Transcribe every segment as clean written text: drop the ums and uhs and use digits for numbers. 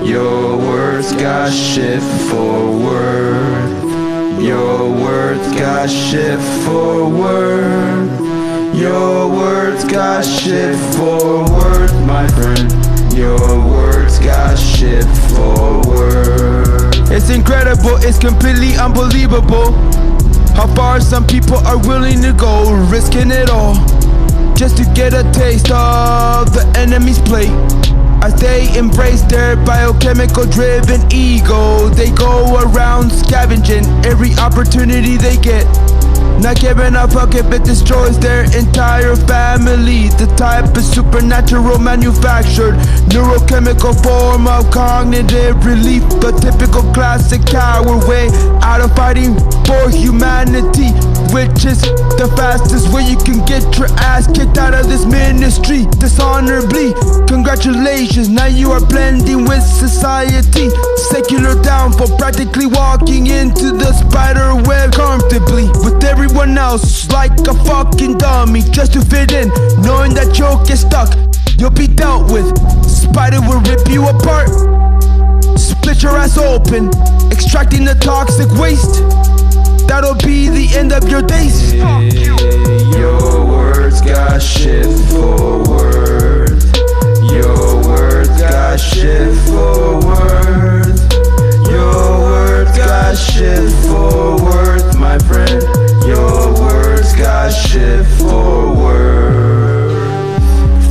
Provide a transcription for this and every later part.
Your words got shit for worth. Your words got shit for worth. Your words got shit for worth, my friend. Your words got shit for worth. It's incredible, it's completely unbelievable how far some people are willing to go, risking it all just to get a taste of the enemy's plate. As they embrace their biochemical driven ego, they go around scavenging every opportunity they get, not giving a fuck if it destroys their entire family. The type is supernatural, manufactured neurochemical form of cognitive relief. The typical classic coward way out of fighting for humanity, which is the fastest way you can get your ass kicked out of this ministry dishonorably. Congratulations, now you are blending with society. Secular downfall, practically walking into the spider web comfortably with everyone else like a fucking dummy, just to fit in, knowing that you'll get stuck, you'll be dealt with. Spider will rip you apart, split your ass open, extracting the toxic waste. That'll be the end of your days. Your words got shit for worth. Your words got shit for worth. Your words got shit for worth, my friend. Your words got shit for worth.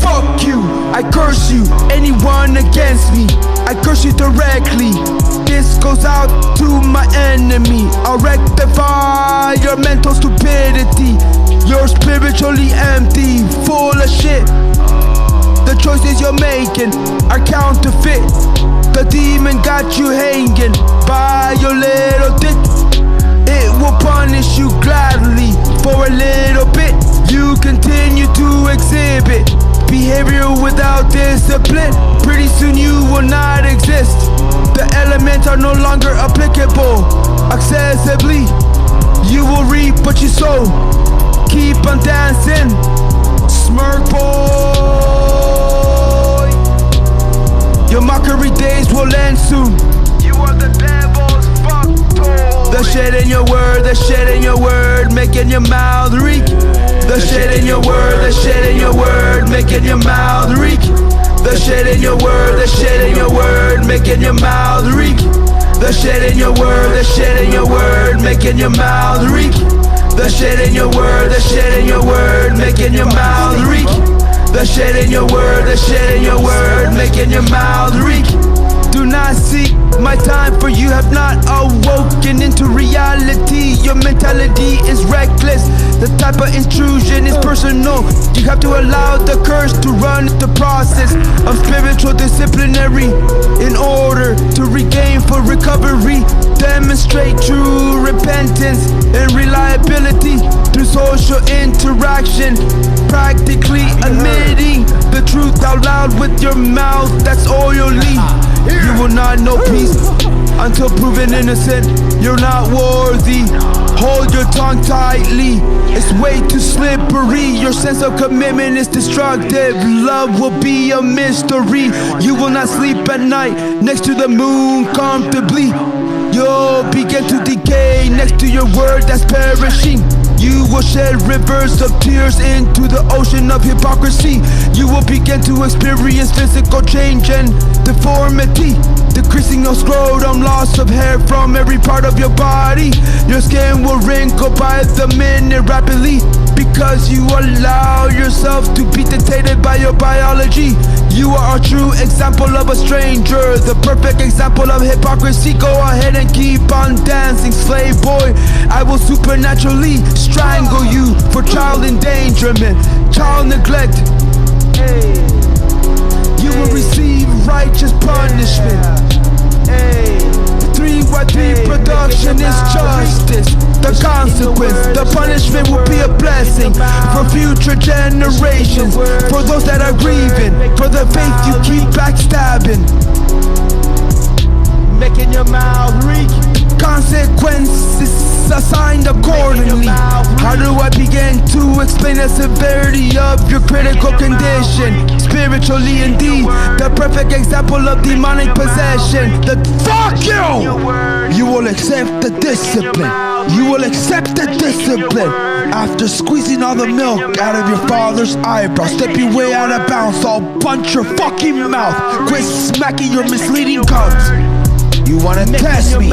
Fuck you, I curse you, anyone against me, I curse you directly. This goes out to my enemy. I'll rectify your mental stupidity. You're spiritually empty, full of shit. The choices you're making are counterfeit. The demon got you hanging by your little dick. It will punish you gladly for a little bit. You continue to exhibit behavior without discipline. Pretty soon you will not exist. The elements are no longer applicable accessibly. You will reap what you sow. Keep on dancing, smirk boy. Your mockery days will end soon. You are the devil's fuck toy. The shit in your word, the shit in your word, making your mouth reek. The shit in your word, the shit in your word, making your mouth reek. The shit in your word, the shit in your word, making your mouth reek. The shit in your word, the shit in your word, making your mouth reek. The shit in your word, the shit in your word, making your mouth reek. The shit in your word, the shit in your word, making your mouth reek. Do not seek my time, for you have not awoken into reality. Your mentality is reckless. The type of intrusion is personal. You have to allow the curse to run the process of spiritual disciplinary in order to regain full recovery. Demonstrate true repentance and reliability through social interaction, practically admitting the truth out loud with your mouth. That's all you'll leave. You will not know peace until proven innocent. You're not worthy. Hold your tongue tightly. It's way too slippery. Your sense of commitment is destructive. Love will be a mystery. You will not sleep at night next to the moon comfortably. You'll begin to decay next to your word that's perishing. You will shed rivers of tears into the ocean of hypocrisy. You will begin to experience physical change and deformity, decreasing your scrotum, loss of hair from every part of your body. Your skin will wrinkle by the minute rapidly, because you allow yourself to be dictated by your biology. You are a true example of a stranger, the perfect example of hypocrisy. Go ahead and keep on dancing, slave boy. I will supernaturally strangle you for child endangerment, child neglect. You will receive righteous punishment. 3Y3 production is justice. The consequence, the punishment will be a blessing for future generations, for those that are grieving, for the faith you keep backstabbing, making your mouth reek. Consequences assigned accordingly. How do I begin to explain the severity of your critical condition? Spiritually indeed, the perfect example of demonic possession. The fuck you! You will accept the discipline. You will accept the discipline after squeezing all the milk out of your father's eyebrow, stepping way out of bounds. I'll punch your fucking mouth. Quit smacking your misleading gums. You wanna test me?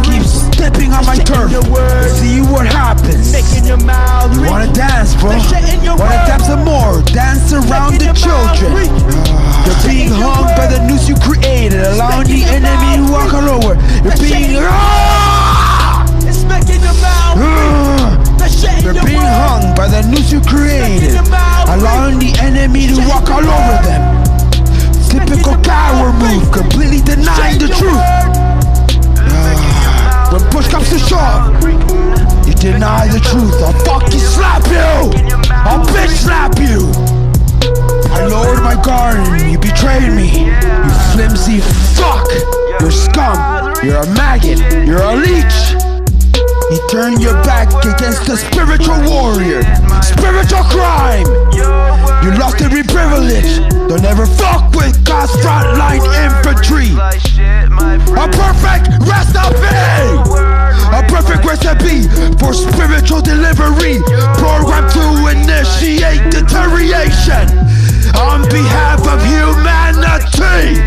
Keep stepping on my turf. See what happens. You wanna dance, bro? Wanna dance some more? Dance around the children. You're being hung by the noose you created, allowing the enemy to walk all over. You're being You're being hung by the noose you created, allowing the enemy to walk all over them. Typical coward move, completely denying the truth. When push comes to shove, you deny the truth. I'll fucking slap you. I'll bitch slap you. I lowered my guard and you betrayed me. You flimsy fuck. You're scum. You're a maggot. You're a leech. You turned your back against the spiritual warrior. Spiritual crime. You lost every privilege. Don't ever fuck with God's frontline infantry. A perfect recipe. A perfect recipe for spiritual delivery. Programmed to initiate deterioration on behalf of humanity.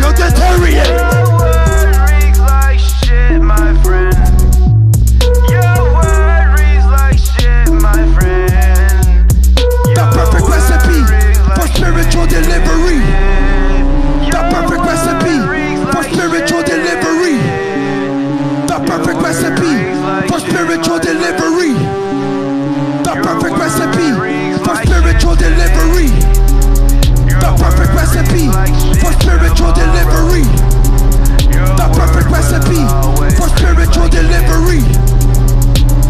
You'll deteriorate. Spiritual delivery. The perfect recipe for spiritual delivery. The perfect recipe for spiritual delivery. The perfect recipe for spiritual delivery. The perfect recipe for spiritual delivery. The perfect recipe for spiritual delivery.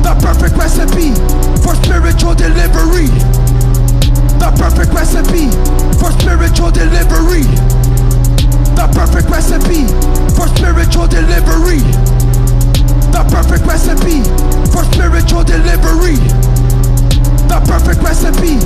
The perfect recipe for spiritual delivery. The perfect recipe for spiritual delivery. The perfect recipe for spiritual delivery. The perfect recipe for spiritual delivery. The perfect recipe